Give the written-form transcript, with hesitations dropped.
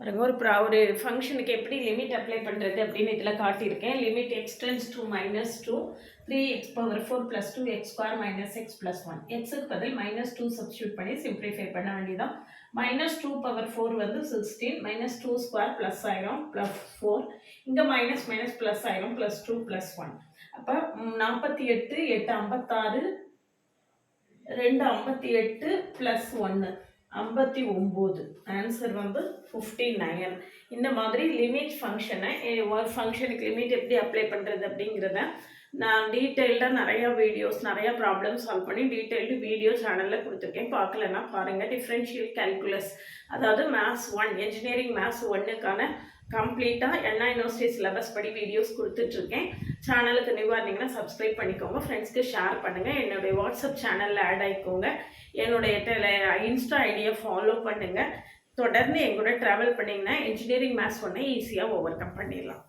பாருங்க ஒரு ஃபங்க்ஷனுக்கு எப்படி லிமிட் அப்ளை பண்ணுறது அப்படின்னு இதில் காட்டியிருக்கேன். Limit X tends to -2 3x⁴ + 2x² - x + 1 எக்ஸுக்கு பதில் -2 சப்ஸ்டியூட் பண்ணி சிம்பிளிஃபை பண்ண வேண்டியதான். -2⁴ வந்து 16 -2² ப்ளஸ் ஆயிரும் +4 இங்கே மைனஸ் மைனஸ் ப்ளஸ் ஆயிரும் +2 + 1 அப்போ 48 8 56 2 58 + 1 59 ஆன்சர் வந்து 59. இந்த மாதிரி லிமிட் ஃபங்க்ஷனை ஒரு ஃபங்க்ஷனுக்கு லிமிட் எப்படி அப்ளை பண்ணுறது அப்படிங்கிறத நான் டீட்டெயில்டாக நிறையா ப்ராப்ளம் சால்வ் பண்ணி டீட்டெயில்டு வீடியோ சேனலில் கொடுத்துருக்கேன். பார்க்கலன்னா பாருங்கள். டிஃப்ரென்ஷியல் கால்குலஸ் அதாவது மேத்ஸ் 1 என்ஜினியரிங் மேத்ஸ் 1க்கான கம்ப்ளீட்டாக அண்ணா யூனிவர்சிட்டி சிலபஸ் படி வீடியோஸ் கொடுத்துட்ருக்கேன். சேனலுக்கு நியூவாக இருந்தீங்கன்னா சப்ஸ்கிரைப் பண்ணிக்கோங்க, ஃப்ரெண்ட்ஸ்க்கு ஷேர் பண்ணுங்கள், என்னுடைய வாட்ஸ்அப் சேனலில் ஆட் ஆகிக்கோங்க, என்னுடைய இன்ஸ்டா ஐடியை ஃபாலோ பண்ணுங்கள். தொடர்ந்து எங்கூட ட்ராவல் பண்ணிங்கன்னா என்ஜினியரிங் மேத்ஸ் 1 ஈஸியாக ஓவர் கம் பண்ணிடலாம்.